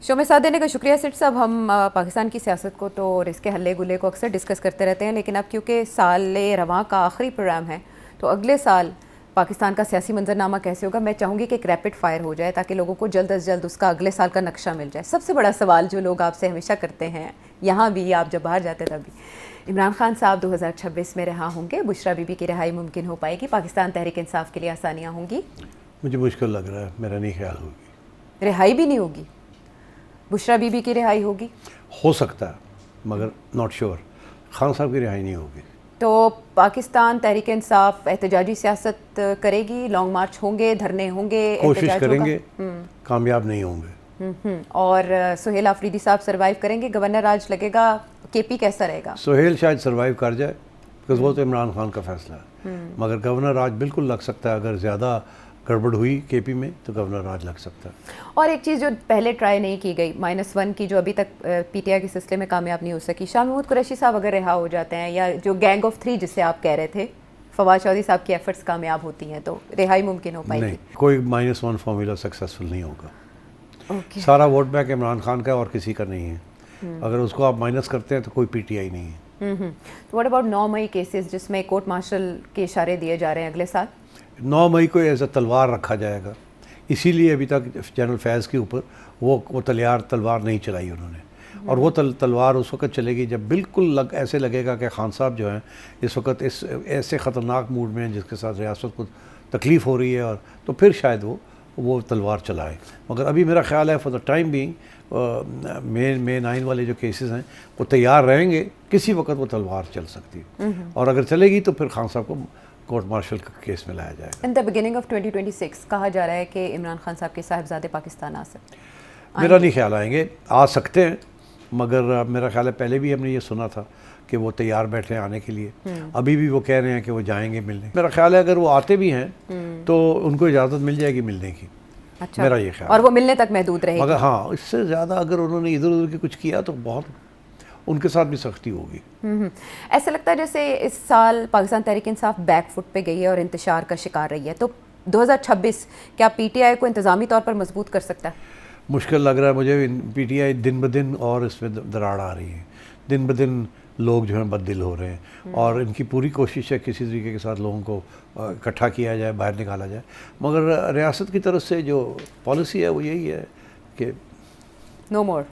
Show में साथ देने का शुक्रिया सेठ साहब। हम पाकिस्तान की सियासत को तो और इसके हल्ले गुल्ले को अक्सर डिस्कस करते रहते हैं, लेकिन अब क्योंकि साल रवां का आखिरी प्रोग्राम है तो अगले साल पाकिस्तान का सियासी मंजरनामा कैसे होगा, मैं चाहूँगी कि एक रैपिड फायर हो जाए ताकि लोगों को जल्द अज जल्द उसका अगले साल का नक्शा मिल जाए। सबसे बड़ा सवाल जो लोग आपसे हमेशा करते हैं, यहाँ भी आप जब बाहर जाते तभी, इमरान खान साहब 2026 में रिहा होंगे, बुशरा बीबी की रिहाई मुमकिन हो पाएगी, पाकिस्तान तहरीक इंसाफ के लिए आसानियाँ होंगी? मुझे मुश्किल लग रहा है, मेरा नहीं ख्याल होगी। रिहाई भी नहीं होगी, बुशरा बीबी की रिहाई होगी? हो सकता है मगर नॉट श्योर। खान साहब की रिहाई नहीं होगी। तो पाकिस्तान तहरीक इंसाफ एहतजाजी सियासत करेगी, लॉन्ग मार्च होंगे, धरने होंगे, कोशिश करेंगे, कामयाब नहीं होंगे। और सुहेल आफरीदी साहब सरवाइव करेंगे, गवर्नर राज लगेगा, केपी कैसा रहेगा? सुहेल शायद सरवाइव कर जाए बिकॉज वो तो इमरान खान का फैसला है, मगर गवर्नर राज बिल्कुल लग सकता है। अगर ज़्यादा गड़बड़ हुई केपी में तो गवर्नर राज लग सकता है। और एक चीज़ जो पहले ट्राई नहीं की गई, -1 की, जो अभी तक पीटीआई के सिलसिले में कामयाब नहीं हो सकी, शाह महमूद कुरैशी साहब अगर रिहा हो जाते हैं, या जो गैंग ऑफ 3 जिसे आप कह रहे थे, फवाद चौधरी साहब की एफर्ट्स कामयाब होती हैं तो रिहाई मुमकिन हो पाएगी? नहीं, कोई -1 फार्मूला सक्सेसफुल नहीं होगा। सारा वोट बैंक इमरान खान का और किसी का नहीं है। अगर उसको आप माइनस करते हैं तो कोई पीटीआई नहीं है। तो व्हाट अबाउट 9 मई केसेस जिसमें कोर्ट मार्शल के इशारे दिए जा रहे हैं अगले साल? 9 मई को एज अ तलवार रखा जाएगा, इसीलिए अभी तक जनरल फैज़ के ऊपर वो तलवार नहीं चलाई उन्होंने। और वो तलवार उस वक्त चलेगी जब बिल्कुल ऐसे लगेगा कि खान साहब जो हैं इस वक्त इस ऐसे ख़तरनाक मूड में हैं जिसके साथ रियासत को तकलीफ़ हो रही है, और तो फिर शायद वो तलवार चलाए। मगर अभी मेरा ख्याल है फॉर द टाइम बीइंग मे 9 वाले जो केसेस हैं वो तैयार रहेंगे, किसी वक्त वो तलवार चल सकती है, और अगर चलेगी तो फिर खान साहब को कोर्ट मार्शल के केस में लाया जाएगा। इन द बिगिनिंग ऑफ 2026 कहा जा रहा है कि इमरान खान साहब के साहिबजादे पाकिस्तान आ सकते हैं। मेरा नहीं ख्याल आएंगे, आ सकते हैं, मगर मेरा ख्याल है पहले भी हमने ये सुना था कि वो तैयार बैठे हैं आने के लिए। अभी भी वो कह रहे हैं कि वो जाएंगे मिलने। मेरा ख्याल है अगर वो आते भी हैं तो उनको इजाज़त मिल जाएगी मिलने की। अच्छा, मेरा ये ख्याल। और वो मिलने तक महदूद रहेगी? मगर हाँ, इससे ज़्यादा अगर उन्होंने इधर उधर के कुछ किया तो बहुत उनके साथ भी सख्ती होगी। ऐसा लगता है जैसे इस साल पाकिस्तान तहरीक इंसाफ बैकफुट पे गई है और इंतशार का शिकार रही है, तो 2026 क्या पीटीआई को इंतज़ामी तौर पर मजबूत कर सकता है? मुश्किल लग रहा है मुझे। पीटीआई दिन ब दिन और इसमें दरार आ रही है, दिन ब दिन लोग जो हैं बददिल हो रहे हैं, और इनकी पूरी कोशिश है किसी तरीके के साथ लोगों को इकट्ठा किया जाए, बाहर निकाला जाए। मगर रियासत की तरफ से जो पॉलिसी है वो यही है कि नो मोर,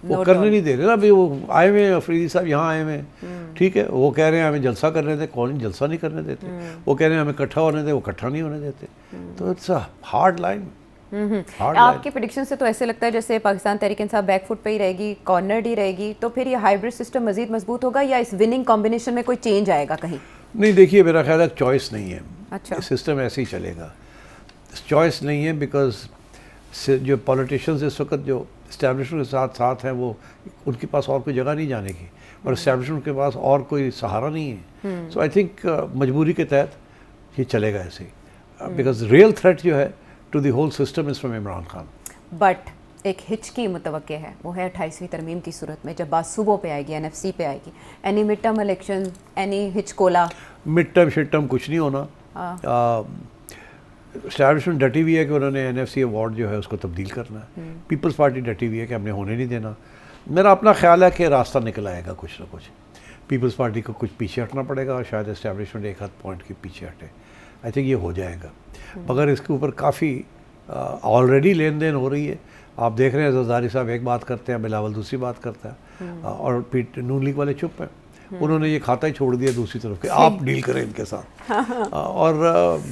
वो करने नहीं दे रहे ना। अभी वो आए हुए हैं, अफरीदी साहब यहाँ आए हुए हैं, ठीक है, वो कह रहे हैं हमें जलसा करने दें, कौन जलसा नहीं करने देते। वो कह रहे हैं हमें इकट्ठा होने दें, वो इकट्ठा नहीं होने देते। तो इट्स अ हार्ड लाइन। आपके प्रेडिक्शन से तो ऐसे लगता है जैसे पाकिस्तान तहरीक इंसाफ बैकफुट पे ही रहेगी, कॉर्नर्ड ही रहेगी, तो फिर ये हाइब्रिड सिस्टम मजीद मजबूत होगा या इस विनिंग कॉम्बिनेशन में कोई चेंज आएगा कहीं? नहीं, देखिए मेरा ख्याल है चॉइस नहीं है। अच्छा, सिस्टम ऐसे ही चलेगा, चॉइस नहीं है, बिकॉज जो पॉलिटिशियंस इस वक्त जो इस्टेब्लिशमेंट के साथ हैं, वो उनके पास और कोई जगह नहीं जाने की, और इस्टेब्लिशमेंट के पास और कोई सहारा नहीं है। सो आई थिंक मजबूरी के तहत ये चलेगा ऐसे ही, बिकॉज रियल थ्रेट जो है to the whole system is from Imran Khan. But एक हिच की मुतवक्के है, वो है 28वीं तरमीम की सूरत में जब बात सूबों पे आएगी, एनएफसी पे आएगी। Any mid term election, any हिचकोला? मिड टर्म कुछ नहीं होना। एस्टैब्लिशमेंट डटी हुई है कि उन्होंने एनएफसी अवार्ड जो है उसको तब्दील करना है। पीपल्स पार्टी डटी हुई है कि हमने होने नहीं देना। मेरा अपना ख्याल है कि रास्ता निकल आएगा कुछ ना कुछ। पीपल्स पार्टी को कुछ पीछे हटना पड़ेगा, और शायद एस्टैब्लिशमेंट एक आध पॉइंट के पीछे हटे। आई थिंक ये हो जाएगा, मगर इसके ऊपर काफ़ी ऑलरेडी लेन देन हो रही है। आप देख रहे हैं जरदारी साहब एक बात करते हैं, बिलावल दूसरी बात करता है, और नून लीग वाले चुप हैं। उन्होंने ये खाता ही छोड़ दिया दूसरी तरफ के, आप डील करें इनके साथ। और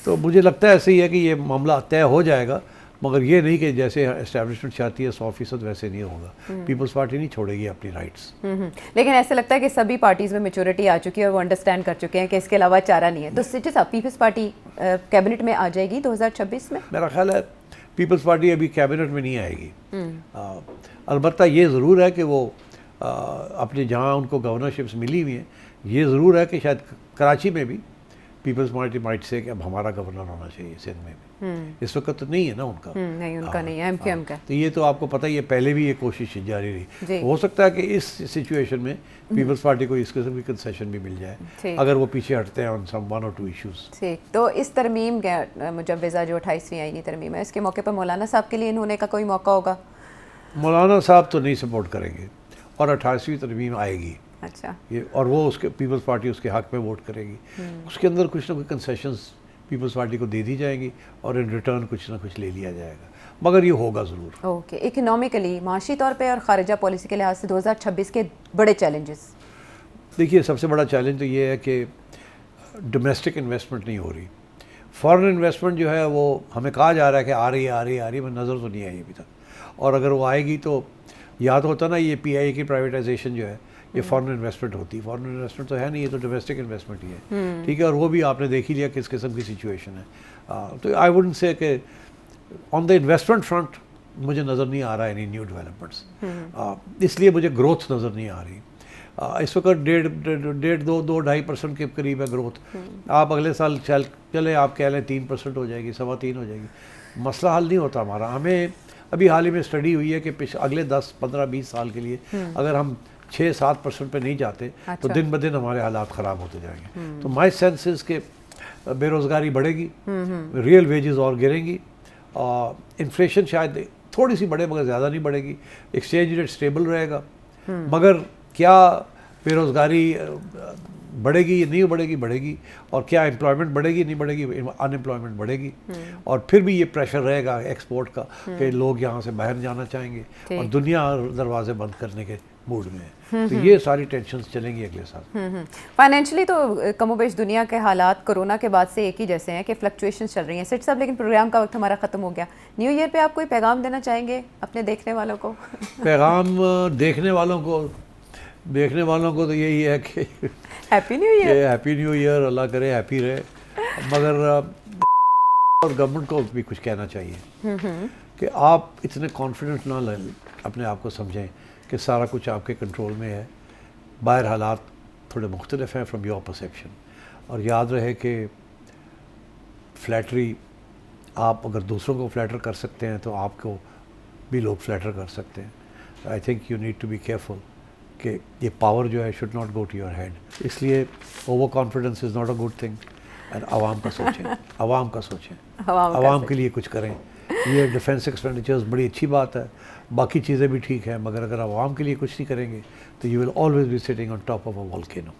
तो मुझे लगता है ऐसे ही है कि ये मामला तय हो जाएगा, मगर ये नहीं कि जैसे एस्टैब्लिशमेंट चाहती है 100% वैसे नहीं होगा। पीपल्स पार्टी नहीं छोड़ेगी अपनी राइट्स। लेकिन ऐसे लगता है कि सभी पार्टीज़ में मेच्योरिटी आ चुकी है और वो अंडरस्टैंड कर चुके हैं कि इसके अलावा चारा नहीं है। तो सिटी साहब, पीपल्स पार्टी कैबिनेट में आ जाएगी 2026 में? मेरा ख्याल है पीपल्स पार्टी अभी कैबिनेट में नहीं आएगी। अलबत्ता ये ज़रूर है कि वो अपने जहाँ उनको गवर्नरशिप्स मिली हुई हैं, ये ज़रूर है कि शायद कराची में भी पीपल्स पार्टी माइट से कि अब हमारा गवर्नर होना चाहिए सिंध में भी। इस वक्त तो नहीं है ना उनका। नहीं, उनका नहीं है, एमक्यूएम का। तो ये तो आपको पता ही है, पहले भी ये कोशिश जारी रही। हो सकता है कि इस सिचुएशन में पीपल्स पार्टी को इस किस्म की कंसेशन भी मिल जाए अगर वो पीछे हटते हैं ऑन सम 1 और 2 इश्यूज। ठीक, तो इस तरमीम मुजव्वज़ा जो 28वीं आईनी तरमीम है, इसके मौके पर मौलाना साहब के लिए इन होने का कोई मौका होगा? मौलाना साहब तो नहीं सपोर्ट करेंगे और 28वीं तरमीम आएगी अच्छा ये, और वो उसके पीपल्स पार्टी उसके हक में वोट करेगी। उसके अंदर कुछ ना कुछ कंसेशंस पीपल्स पार्टी को दे दी जाएंगी और इन रिटर्न कुछ ना कुछ ले लिया जाएगा, मगर ये होगा ज़रूर। ओके, इकोनॉमिकली माशी तौर पे और ख़ारिजा पॉलिसी के लिहाज से 2026 के बड़े चैलेंजेस। देखिए सबसे बड़ा चैलेंज तो ये है कि डोमेस्टिक इन्वेस्टमेंट नहीं हो रही। फॉरेन इन्वेस्टमेंट जो है वो हमें कहा जा रहा है कि आ रही है आ रही है आ रही है, मगर नज़र तो नहीं आई अभी तक। और अगर वो आएगी तो याद होता ना ये PI की प्राइवेटाइजेशन जो है ये फॉरेन इन्वेस्टमेंट होती है। फॉरेन इन्वेस्टमेंट तो है नहीं, ये तो डोमेस्टिक इन्वेस्टमेंट ही है, ठीक है। और वो भी आपने देख ही लिया किस किस्म की सिचुएशन है। तो आई वुडंट से कि ऑन द इन्वेस्टमेंट फ्रंट मुझे नज़र नहीं आ रहा है एनी न्यू डेवलपमेंट्स, इसलिए मुझे ग्रोथ नज़र नहीं आ रही। इस वक्त 1.5-2.5% के करीब है ग्रोथ। आप अगले साल चले आप कह लें 3% हो जाएगी, 3.25 हो जाएगी, मसला हल नहीं होता हमारा। हमें अभी हाल ही में स्टडी हुई है कि अगले 10, 15, 20 साल के लिए अगर हम 6-7% पे नहीं जाते तो दिन ब दिन हमारे हालात ख़राब होते जाएंगे। तो माई सेंस इज़ के बेरोज़गारी बढ़ेगी, रियल वेजेस और गिरेंगी, इन्फ्लेशन शायद थोड़ी सी बढ़े मगर ज़्यादा नहीं बढ़ेगी, एक्सचेंज रेट स्टेबल रहेगा। मगर क्या बेरोज़गारी बढ़ेगी या नहीं बढ़ेगी? बढ़ेगी। और क्या एम्प्लॉयमेंट बढ़ेगी नहीं बढ़ेगी? अनएम्प्लॉयमेंट बढ़ेगी। और फिर भी ये प्रेशर रहेगा एक्सपोर्ट का कि लोग यहाँ से बाहर जाना चाहेंगे और दुनिया दरवाजे बंद करने के मूड में है। तो ये सारी टेंशन्स चलेंगी अगले साल। फाइनेंशियली तो कमोबेश दुनिया के हालात कोरोना के बाद से एक ही जैसे हैं कि फ्लक्चुएशंस चल रही हैं। सेठ साहब, लेकिन प्रोग्राम का वक्त हमारा ख़त्म हो गया। न्यू ईयर पे आप कोई पैगाम देना चाहेंगे अपने देखने वालों को? पैगाम देखने वालों को तो यही है कि happy new year. Happy new year, Allah करे हैप्पी रहे। मगर और गवर्नमेंट को भी कुछ कहना चाहिए कि आप इतने कॉन्फिडेंट ना लें, अपने आप को समझें कि सारा कुछ आपके कंट्रोल में है। बाहर हालात थोड़े मुख्तलिफ हैं फ्रॉम योर परसेप्शन। और याद रहे कि फ्लैटरी, आप अगर दूसरों को फ्लैटर कर सकते हैं तो आपको भी लोग फ्लैटर कर सकते हैं। I think you need to be careful कि ये पावर जो है should not go to your head. इसलिए over confidence is not a good thing. And आवाम का सोचें, आवाम का सोचें, आवाम के लिए कुछ करें। ये डिफेंस एक्सपेंडिचर्स बड़ी अच्छी बात है, बाकी चीज़ें भी ठीक हैं, मगर अगर आवाम के लिए कुछ नहीं करेंगे तो you will always be sitting on top of a volcano.